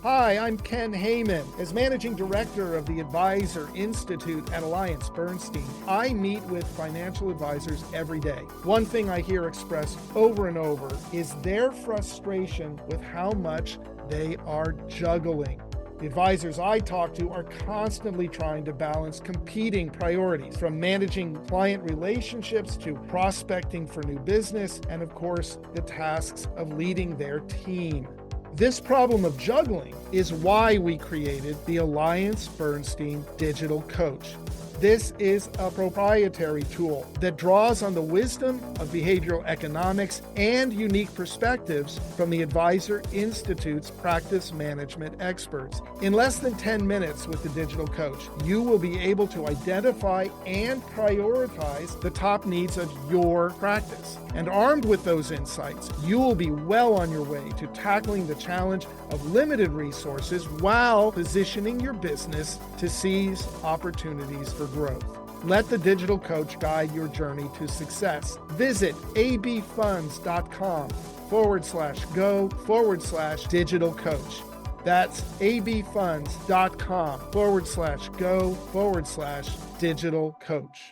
Hi, I'm Ken Heyman. As Managing Director of the Advisor Institute at AllianceBernstein, I meet with financial advisors every day. One thing I hear expressed over and over is their frustration with how much they are juggling. The advisors I talk to are constantly trying to balance competing priorities, from managing client relationships to prospecting for new business, and of course, the tasks of leading their team. This problem of juggling is why we created the AllianceBernstein Digital Coach. This is a proprietary tool that draws on the wisdom of behavioral economics and unique perspectives from the Advisor Institute's practice management experts. In less than 10 minutes with the Digital Coach, you will be able to identify and prioritize the top needs of your practice. And armed with those insights, you will be well on your way to tackling the challenge of limited resources while positioning your business to seize opportunities for growth. Let the Digital Coach guide your journey to success. Visit abfunds.com/go/digital coach. That's abfunds.com/go/digital coach.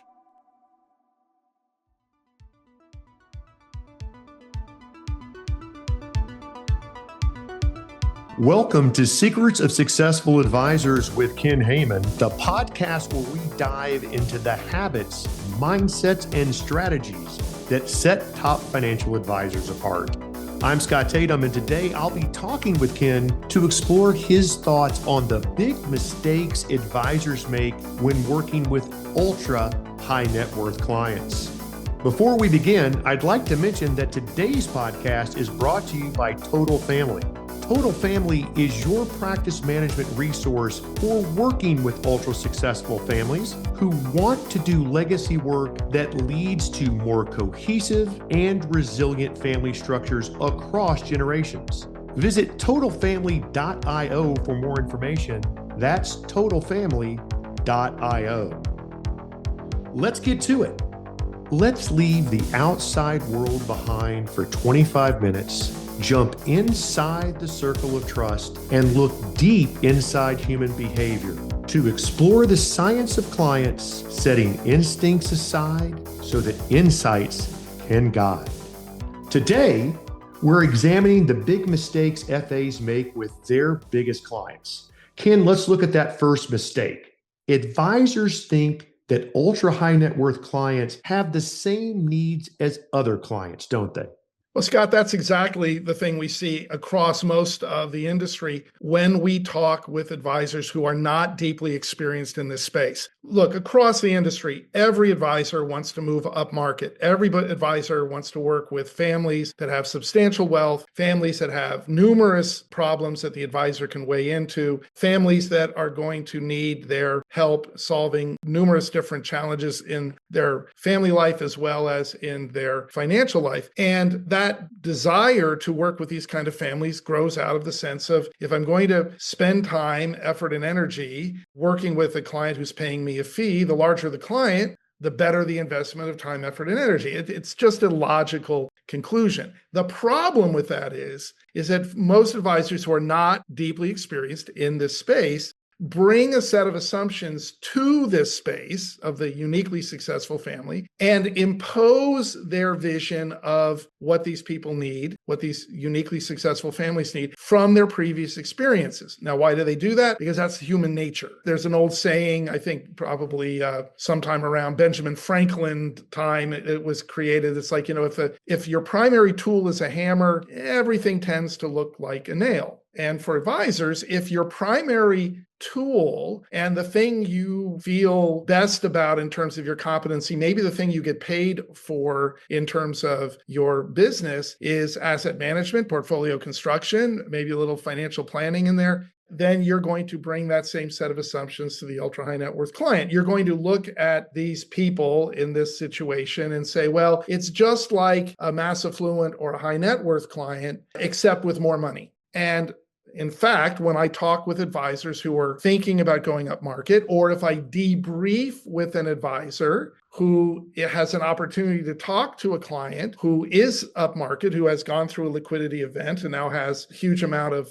Welcome to Secrets of Successful Advisors with Ken Heyman, the podcast where we dive into the habits, mindsets, and strategies that set top financial advisors apart. I'm Scott Tatum, and today I'll be talking with Ken to explore his thoughts on the big mistakes advisors make when working with ultra high net worth clients. Before we begin, I'd like to mention that today's podcast is brought to you by Total Family. Total Family is your practice management resource for working with ultra successful families who want to do legacy work that leads to more cohesive and resilient family structures across generations. Visit totalfamily.io for more information. That's totalfamily.io. Let's get to it. Let's leave the outside world behind for 25 minutes. Jump inside the circle of trust and look deep inside human behavior to explore the science of clients, setting instincts aside so that insights can guide. Today, we're examining the big mistakes FAs make with their biggest clients. Ken, let's look at that first mistake. Advisors think that ultra high net worth clients have the same needs as other clients, don't they? Well, Scott, that's exactly the thing we see across most of the industry when we talk with advisors who are not deeply experienced in this space. Look, across the industry, every advisor wants to move up market. Every advisor wants to work with families that have substantial wealth, families that have numerous problems that the advisor can weigh into, families that are going to need their help solving numerous different challenges in their family life as well as in their financial life. And that desire to work with these kind of families grows out of the sense of, if I'm going to spend time, effort, and energy working with a client who's paying me a fee, the larger the client, the better the investment of time, effort, and energy. It's just a logical conclusion. The problem with that is that most advisors who are not deeply experienced in this space bring a set of assumptions to this space of the uniquely successful family and impose their vision of what these people need, what these uniquely successful families need from their previous experiences. Now, why do they do that? Because that's human nature. There's an old saying, I think probably sometime around Benjamin Franklin time, it was created. It's like, if your primary tool is a hammer, everything tends to look like a nail. And for advisors, if your primary tool and the thing you feel best about in terms of your competency, maybe the thing you get paid for in terms of your business is asset management, portfolio construction, maybe a little financial planning in there, then you're going to bring that same set of assumptions to the ultra high net worth client. You're going to look at these people in this situation and say, well, it's just like a mass affluent or a high net worth client, except with more money. And In fact, when I talk with advisors who are thinking about going up market, or if I debrief with an advisor who has an opportunity to talk to a client who is up market, who has gone through a liquidity event and now has a huge amount of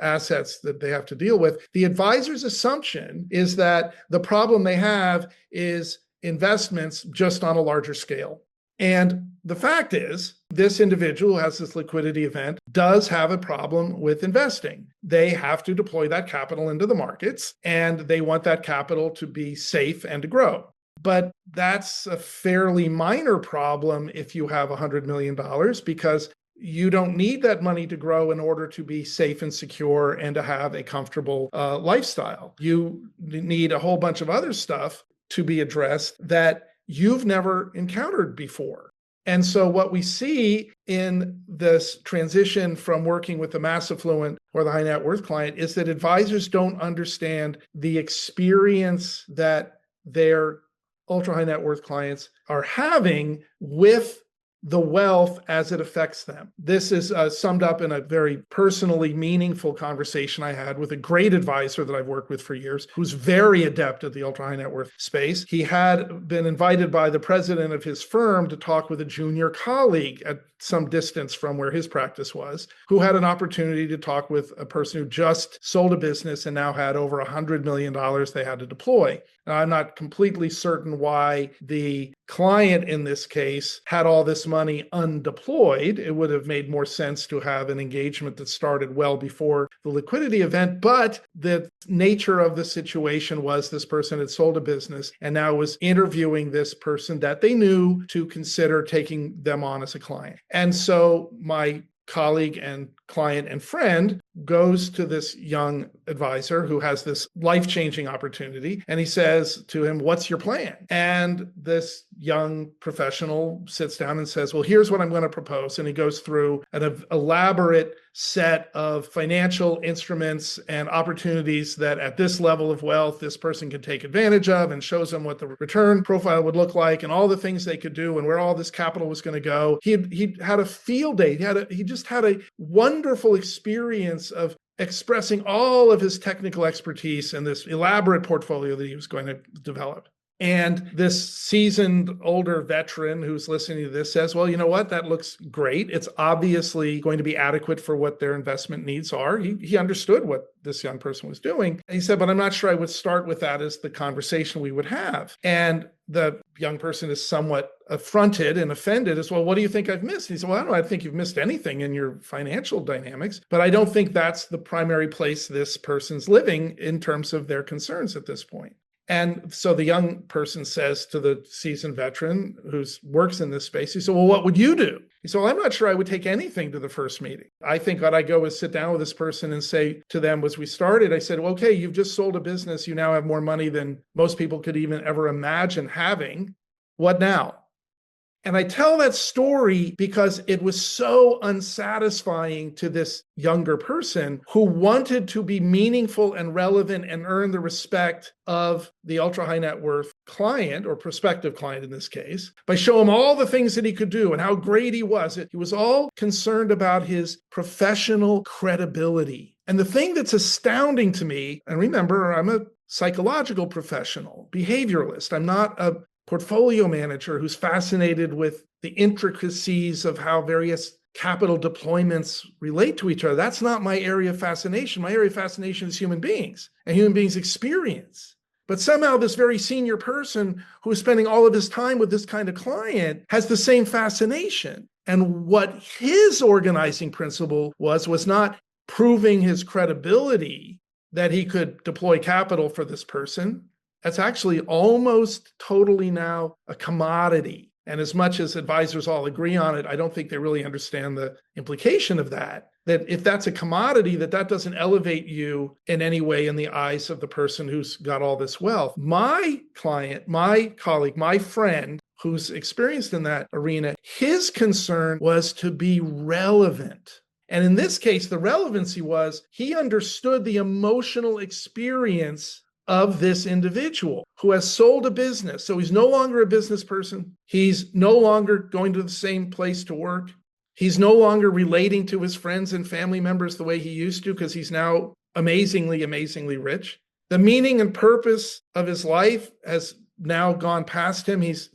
assets that they have to deal with, the advisor's assumption is that the problem they have is investments just on a larger scale. And the fact is, this individual who has this liquidity event does have a problem with investing. They have to deploy that capital into the markets, and they want that capital to be safe and to grow. But that's a fairly minor problem if you have $100 million, because you don't need that money to grow in order to be safe and secure and to have a comfortable lifestyle. You need a whole bunch of other stuff to be addressed that you've never encountered before. And so what we see in this transition from working with the mass affluent or the high net worth client is that advisors don't understand the experience that their ultra high net worth clients are having with the wealth as it affects them. This is summed up in a very personally meaningful conversation I had with a great advisor that I've worked with for years, who's very adept at the ultra high net worth space. He had been invited by the president of his firm to talk with a junior colleague at some distance from where his practice was, who had an opportunity to talk with a person who just sold a business and now had over $100 million they had to deploy. Now, I'm not completely certain why the client in this case had all this money undeployed. It would have made more sense to have an engagement that started well before the liquidity event, but the nature of the situation was this person had sold a business and now was interviewing this person that they knew to consider taking them on as a client. And so my colleague and client and friend goes to this young advisor who has this life-changing opportunity, and he says to him, "What's your plan?" And this young professional sits down and says, "Well, here's what I'm going to propose." And he goes through an elaborate set of financial instruments and opportunities that at this level of wealth, this person could take advantage of, and shows them what the return profile would look like and all the things they could do and where all this capital was going to go. He had a field day. He just had a wonderful experience of expressing all of his technical expertise in this elaborate portfolio that he was going to develop. And this seasoned older veteran who's listening to this says, "Well, you know what? That looks great. It's obviously going to be adequate for what their investment needs are." He understood what this young person was doing. And he said, "But I'm not sure I would start with that as the conversation we would have." And the young person is somewhat affronted and offended as well. "What do you think I've missed?" And he said, "Well, I don't think you've missed anything in your financial dynamics, but I don't think that's the primary place this person's living in terms of their concerns at this point." And so the young person says to the seasoned veteran who works in this space, he said, "Well, what would you do?" He said, "Well, I'm not sure I would take anything to the first meeting. I think what I go is sit down with this person and say to them, as we started, I said, well, okay, you've just sold a business. You now have more money than most people could even ever imagine having. What now?" And I tell that story because it was so unsatisfying to this younger person who wanted to be meaningful and relevant and earn the respect of the ultra high net worth client, or prospective client in this case, by showing him all the things that he could do and how great he was. He was all concerned about his professional credibility. And the thing that's astounding to me, and remember, I'm a psychological professional, behavioralist. I'm not a portfolio manager who's fascinated with the intricacies of how various capital deployments relate to each other. That's not my area of fascination. My area of fascination is human beings and human beings' experience. But somehow this very senior person who is spending all of his time with this kind of client has the same fascination. And what his organizing principle was not proving his credibility that he could deploy capital for this person. That's actually almost totally now a commodity. And as much as advisors all agree on it, I don't think they really understand the implication of that. That if that's a commodity, that doesn't elevate you in any way in the eyes of the person who's got all this wealth. My client, my colleague, my friend who's experienced in that arena, his concern was to be relevant. And in this case, the relevancy was he understood the emotional experience of this individual who has sold a business. So he's no longer a business person. He's no longer going to the same place to work. He's no longer relating to his friends and family members the way he used to because he's now amazingly, amazingly rich. The meaning and purpose of his life has now gone past him. He's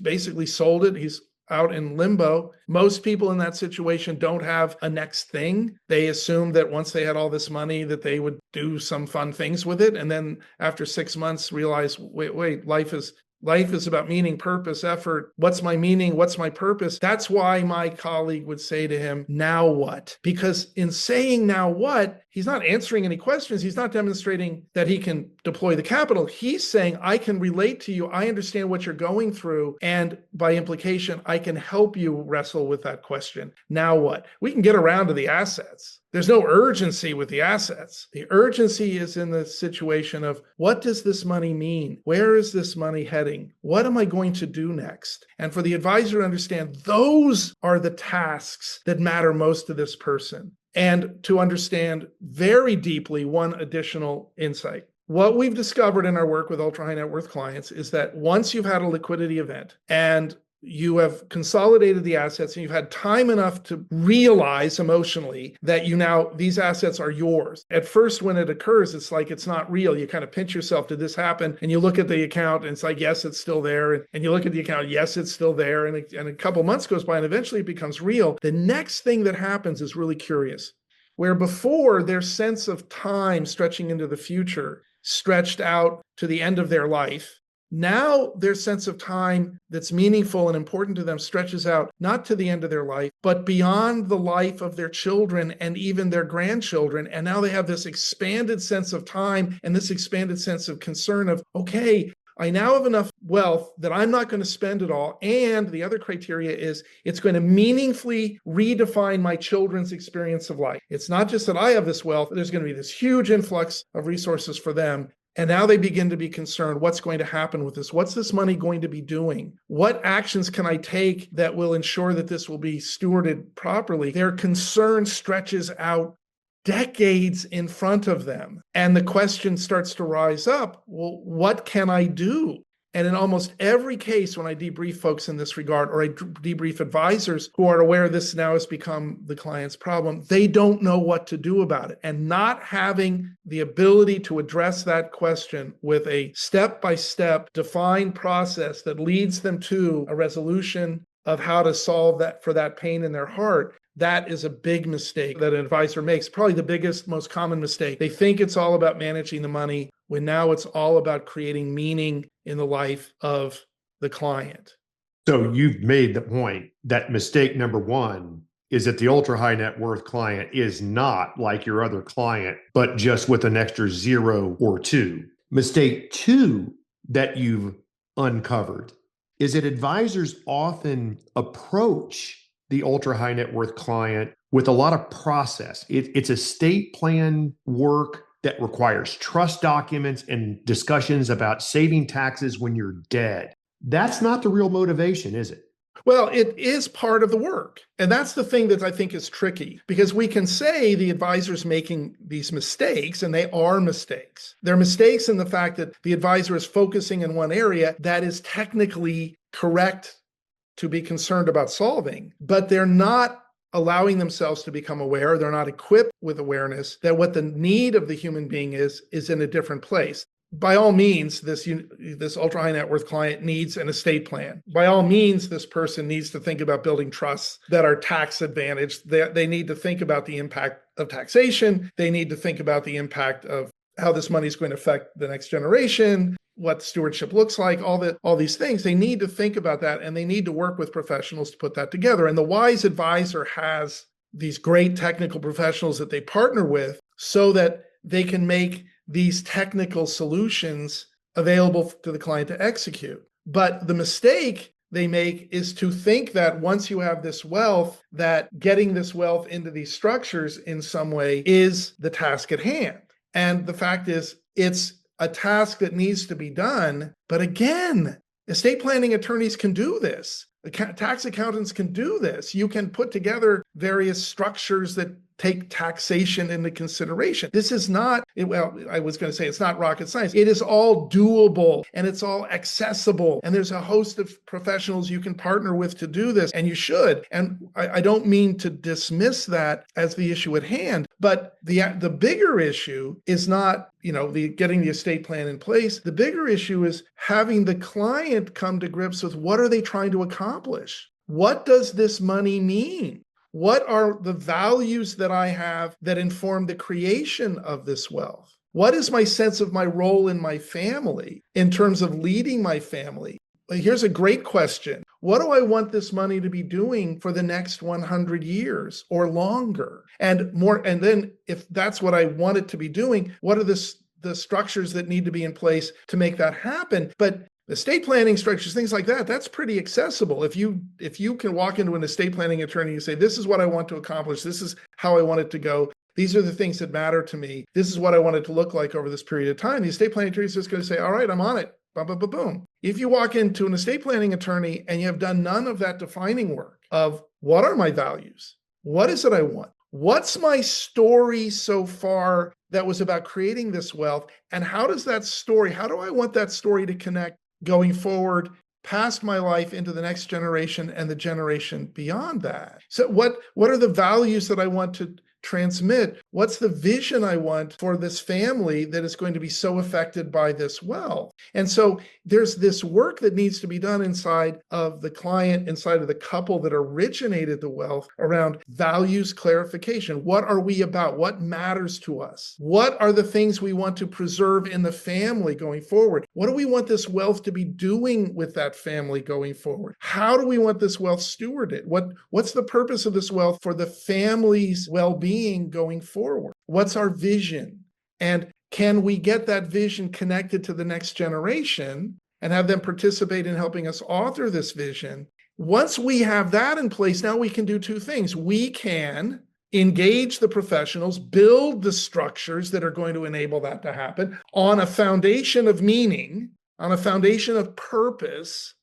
basically sold it. He's out in limbo. Most people in that situation don't have a next thing. They assume that once they had all this money that they would do some fun things with it. And then after 6 months realize, wait, life is about meaning, purpose, effort. What's my meaning? What's my purpose? That's why my colleague would say to him, now what? Because in saying now what, he's not answering any questions. He's not demonstrating that he can deploy the capital. He's saying, I can relate to you. I understand what you're going through. And by implication, I can help you wrestle with that question. Now what? We can get around to the assets. There's no urgency with the assets. The urgency is in the situation of what does this money mean? Where is this money heading? What am I going to do next? And for the advisor to understand, those are the tasks that matter most to this person. And to understand very deeply one additional insight. What we've discovered in our work with ultra high net worth clients is that once you've had a liquidity event and you have consolidated the assets and you've had time enough to realize emotionally that these assets are yours. At first, when it occurs, it's like it's not real. You kind of pinch yourself, did this happen? And you look at the account and it's like, yes, it's still there. And you look at the account, yes, it's still there. And a couple months goes by and eventually it becomes real. The next thing that happens is really curious. Where before their sense of time stretching into the future stretched out to the end of their life, now their sense of time that's meaningful and important to them stretches out not to the end of their life, but beyond the life of their children and even their grandchildren. And now they have this expanded sense of time and this expanded sense of concern of, okay, I now have enough wealth that I'm not going to spend it all. And the other criteria is it's going to meaningfully redefine my children's experience of life. It's not just that I have this wealth, there's going to be this huge influx of resources for them. And now they begin to be concerned, what's going to happen with this? What's this money going to be doing? What actions can I take that will ensure that this will be stewarded properly? Their concern stretches out decades in front of them. And the question starts to rise up, well, what can I do? And in almost every case, when I debrief folks in this regard, or I debrief advisors who are aware this now has become the client's problem, they don't know what to do about it. And not having the ability to address that question with a step-by-step defined process that leads them to a resolution of how to solve that for that pain in their heart, that is a big mistake that an advisor makes. Probably the biggest, most common mistake. They think it's all about managing the money when now it's all about creating meaning in the life of the client. So you've made the point that mistake number one is that the ultra high net worth client is not like your other client, but just with an extra 0 or 2. Mistake 2 that you've uncovered is that advisors often approach the ultra high net worth client with a lot of process. It's estate plan work that requires trust documents and discussions about saving taxes when you're dead. That's not the real motivation, is it? Well, it is part of the work. And that's the thing that I think is tricky, because we can say the advisor's making these mistakes, and they are mistakes. They're mistakes in the fact that the advisor is focusing in one area that is technically correct to be concerned about solving, but they're not allowing themselves to become aware. They're not equipped with awareness that what the need of the human being is in a different place. By all means, this ultra high net worth client needs an estate plan. By all means, this person needs to think about building trusts that are tax advantaged. They need to think about the impact of taxation. They need to think about the impact of how this money is going to affect the next generation, what stewardship looks like, all these things. They need to think about that, and they need to work with professionals to put that together. And the wise advisor has these great technical professionals that they partner with so that they can make these technical solutions available to the client to execute. But the mistake they make is to think that once you have this wealth, that getting this wealth into these structures in some way is the task at hand. And the fact is, it's a task that needs to be done. But again, estate planning attorneys can do this. Tax accountants can do this. You can put together various structures that take taxation into consideration. This is not, well, I was going to say it's not rocket science. It is all doable and it's all accessible. And there's a host of professionals you can partner with to do this, and you should. And I don't mean to dismiss that as the issue at hand, but the bigger issue is not, the getting the estate plan in place. The bigger issue is having the client come to grips with what are they trying to accomplish? What does this money mean? What are the values that I have that inform the creation of this wealth? What is my sense of my role in my family in terms of leading my family? Here's a great question. What do I want this money to be doing for the next 100 years or longer? And then if that's what I want it to be doing, what are the structures that need to be in place to make that happen? But estate planning structures, things like that, that's pretty accessible. If you can walk into an estate planning attorney and say, this is what I want to accomplish, this is how I want it to go, these are the things that matter to me, this is what I want it to look like over this period of time, the estate planning attorney is just going to say, all right, I'm on it. Boom, boom, boom, boom. If you walk into an estate planning attorney and you have done none of that defining work of what are my values? What is it I want? What's my story so far that was about creating this wealth? And how do I want that story to connect going forward past my life into the next generation and the generation beyond that? So what are the values that I want to transmit? What's the vision I want for this family that is going to be so affected by this wealth? And so there's this work that needs to be done inside of the client, inside of the couple that originated the wealth around values clarification. What are we about? What matters to us? What are the things we want to preserve in the family going forward? What do we want this wealth to be doing with that family going forward? How do we want this wealth stewarded? What's the purpose of this wealth for the family's well-being going forward? What's our vision? And can we get that vision connected to the next generation and have them participate in helping us author this vision? Once we have that in place, now we can do two things. We can engage the professionals, build the structures that are going to enable that to happen on a foundation of meaning, on a foundation of purpose.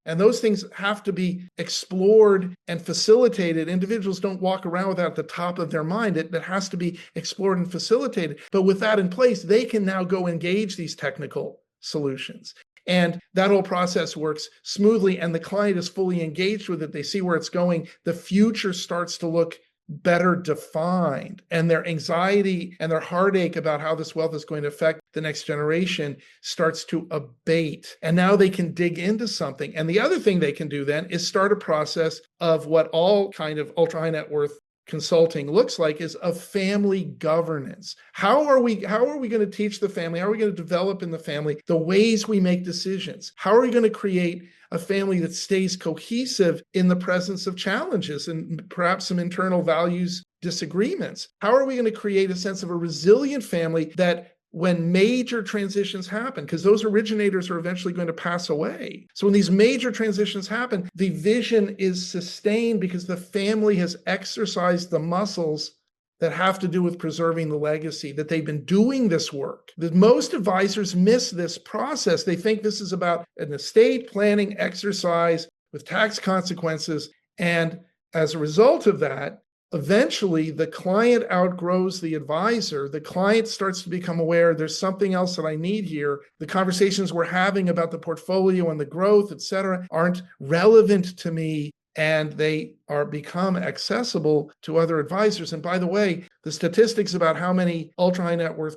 And those things have to be explored and facilitated. Individuals don't walk around with that at the top of their mind. It has to be explored and facilitated. But with that in place, they can now go engage these technical solutions. And that whole process works smoothly, and the client is fully engaged with it. They see where it's going. The future starts to look better defined, and their anxiety and their heartache about how this wealth is going to affect the next generation starts to abate. And now they can dig into something. And the other thing they can do then is start a process of what all kind of ultra high net worth consulting looks like, is of family governance. How are we going to teach the family? How are we going to develop in the family the ways we make decisions? How are we going to create a family that stays cohesive in the presence of challenges and perhaps some internal values disagreements? How are we going to create a sense of a resilient family that when major transitions happen, because those originators are eventually going to pass away. So when these major transitions happen, the vision is sustained because the family has exercised the muscles that have to do with preserving the legacy, that they've been doing this work. That most advisors miss this process. They think this is about an estate planning exercise with tax consequences. And as a result of that, eventually the client outgrows the advisor. The client starts to become aware there's something else that I need here. The conversations we're having about the portfolio and the growth, et cetera, aren't relevant to me, and they are become accessible to other advisors. And by the way, the statistics about how many ultra high net worth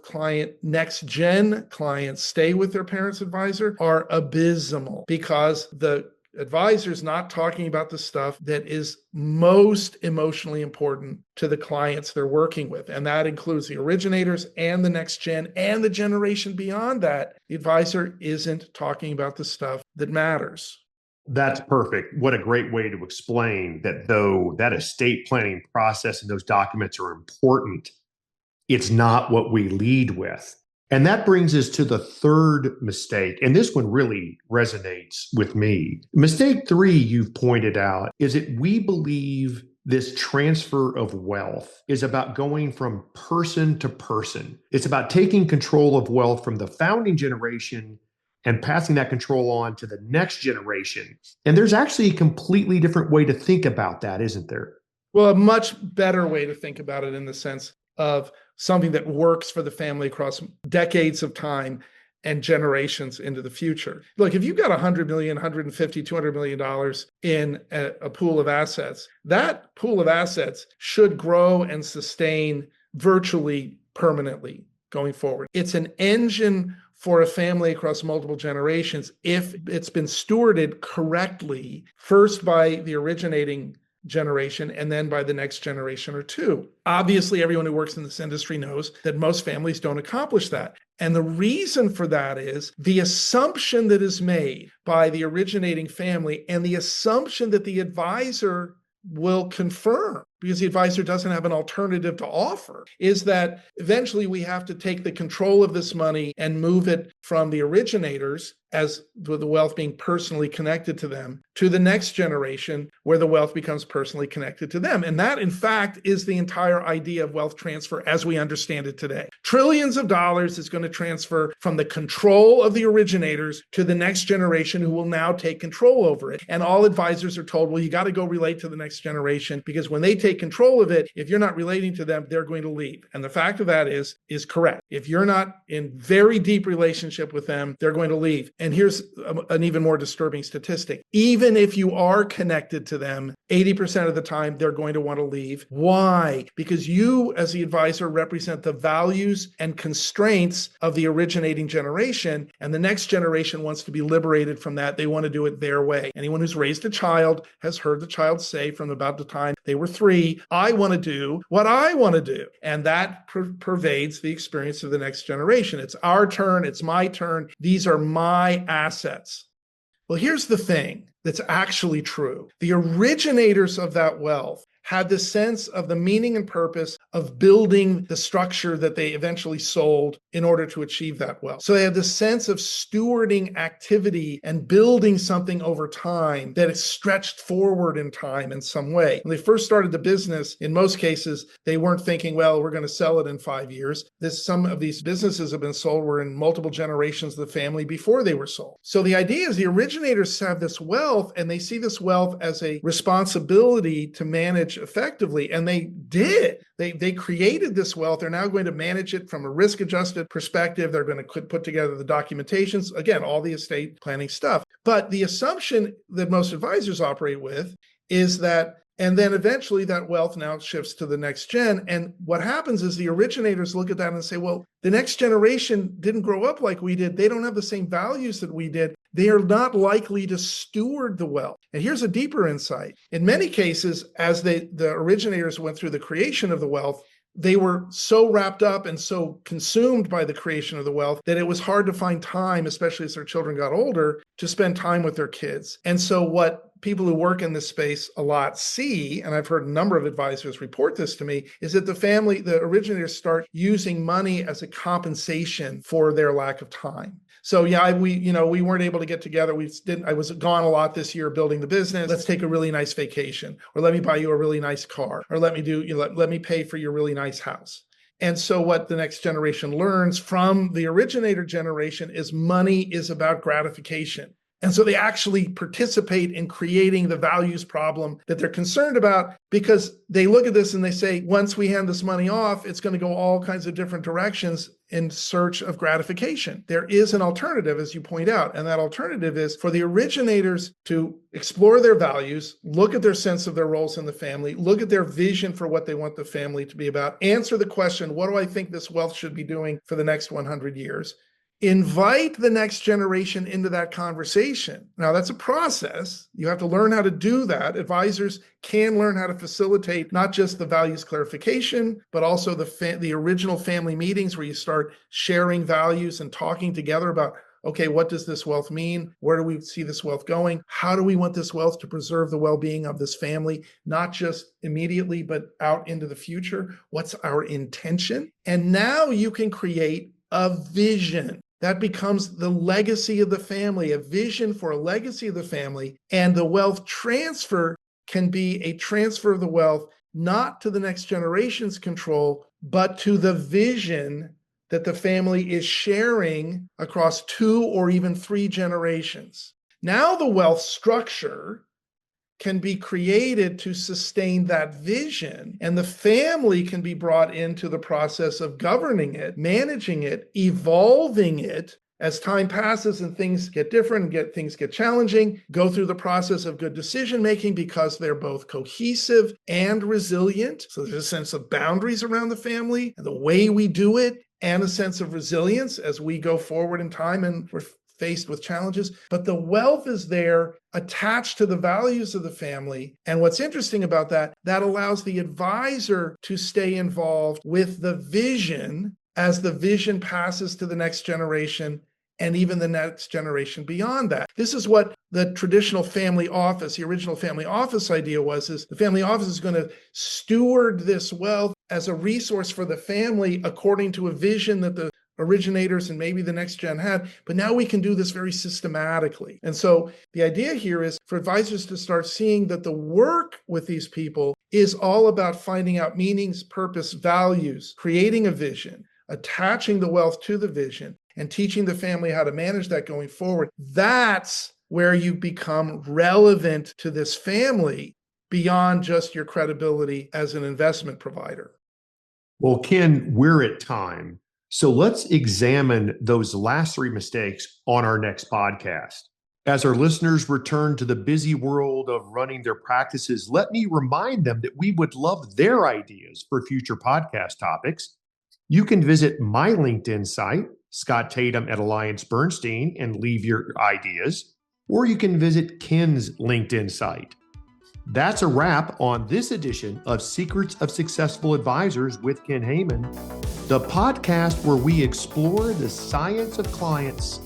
next gen clients stay with their parents' advisor are abysmal, because the advisor's not talking about the stuff that is most emotionally important to the clients they're working with. And that includes the originators and the next gen and the generation beyond that. The advisor isn't talking about the stuff that matters. That's perfect. What a great way to explain that, though that estate planning process and those documents are important, it's not what we lead with. And that brings us to the third mistake. And this one really resonates with me. Mistake 3, you've pointed out, is that we believe this transfer of wealth is about going from person to person. It's about taking control of wealth from the founding generation and passing that control on to the next generation. And there's actually a completely different way to think about that, isn't there? Well, a much better way to think about it in the sense of something that works for the family across decades of time and generations into the future. Look, if you've got 100 million, 150, $200 million in a pool of assets, that pool of assets should grow and sustain virtually permanently going forward. It's an engine for a family across multiple generations if it's been stewarded correctly, first by the originating generation and then by the next generation or two. Obviously, everyone who works in this industry knows that most families don't accomplish that. And the reason for that is the assumption that is made by the originating family and the assumption that the advisor will confirm, because the advisor doesn't have an alternative to offer, is that eventually we have to take the control of this money and move it from the originators, as with the wealth being personally connected to them, to the next generation where the wealth becomes personally connected to them. And that, in fact, is the entire idea of wealth transfer as we understand it today. Trillions of dollars is going to transfer from the control of the originators to the next generation who will now take control over it. And all advisors are told, well, you got to go relate to the next generation, because when they take control of it, if you're not relating to them, they're going to leave. And the fact of that is correct. If you're not in very deep relationship with them, they're going to leave. And here's an even more disturbing statistic. Even if you are connected to them, 80% of the time, they're going to want to leave. Why? Because you, as the advisor, represent the values and constraints of the originating generation, and the next generation wants to be liberated from that. They want to do it their way. Anyone who's raised a child has heard the child say from about the time they were 3, I want to do what I want to do. And that pervades the experience of the next generation. It's our turn. It's my turn. These are my assets. Well, here's the thing that's actually true. The originators of that wealth had the sense of the meaning and purpose of building the structure that they eventually sold in order to achieve that wealth. So they had the sense of stewarding activity and building something over time that is stretched forward in time in some way. When they first started the business, in most cases, they weren't thinking, well, we're going to sell it in 5 years. Some of these businesses have been sold were in multiple generations of the family before they were sold. So the idea is the originators have this wealth, and they see this wealth as a responsibility to manage effectively, and they did. They created this wealth. They're now going to manage it from a risk-adjusted perspective. They're going to put together the documentations, again, all the estate planning stuff. But the assumption that most advisors operate with is that, and then eventually that wealth now shifts to the next gen. And what happens is the originators look at that and say, well, the next generation didn't grow up like we did. They don't have the same values that we did. They are not likely to steward the wealth. And here's a deeper insight. In many cases, as the originators went through the creation of the wealth, they were so wrapped up and so consumed by the creation of the wealth that it was hard to find time, especially as their children got older, to spend time with their kids. And so what people who work in this space a lot see, and I've heard a number of advisors report this to me, is that the originators start using money as a compensation for their lack of time. So yeah, we weren't able to get together. I was gone a lot this year building the business. Let's take a really nice vacation, or let me buy you a really nice car, or let me pay for your really nice house. And so what the next generation learns from the originator generation is money is about gratification. And so they actually participate in creating the values problem that they're concerned about, because they look at this and they say, once we hand this money off, it's going to go all kinds of different directions in search of gratification. There is an alternative, as you point out, and that alternative is for the originators to explore their values, look at their sense of their roles in the family, look at their vision for what they want the family to be about, answer the question, what do I think this wealth should be doing for the next 100 years? Invite the next generation into that conversation. Now, that's a process. You have to learn how to do that. Advisors can learn how to facilitate not just the values clarification, but also the original family meetings where you start sharing values and talking together about, okay, what does this wealth mean? Where do we see this wealth going? How do we want this wealth to preserve the well-being of this family, not just immediately, but out into the future? What's our intention? And now you can create a vision. That becomes the legacy of the family, a vision for a legacy of the family. And the wealth transfer can be a transfer of the wealth, not to the next generation's control, but to the vision that the family is sharing across 2 or even 3 generations. Now the wealth structure can be created to sustain that vision. And the family can be brought into the process of governing it, managing it, evolving it. As time passes and things get different and things get challenging, go through the process of good decision making because they're both cohesive and resilient. So there's a sense of boundaries around the family and the way we do it, and a sense of resilience as we go forward in time and we're faced with challenges. But the wealth is there attached to the values of the family. And what's interesting about that allows the advisor to stay involved with the vision as the vision passes to the next generation and even the next generation beyond that. This is what the traditional family office, the original family office idea was, is the family office is going to steward this wealth as a resource for the family according to a vision that the originators and maybe the next gen had. But now we can do this very systematically. And so the idea here is for advisors to start seeing that the work with these people is all about finding out meanings, purpose, values, creating a vision, attaching the wealth to the vision, and teaching the family how to manage that going forward. That's where you become relevant to this family beyond just your credibility as an investment provider. Well, Ken, we're at time. So let's examine those last three mistakes on our next podcast. As our listeners return to the busy world of running their practices, let me remind them that we would love their ideas for future podcast topics. You can visit my LinkedIn site, Scott Tatum at AllianceBernstein, and leave your ideas, or you can visit Ken's LinkedIn site. That's a wrap on this edition of Secrets of Successful Advisors with Ken Heyman, the podcast where we explore the science of clients,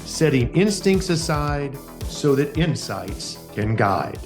setting instincts aside so that insights can guide.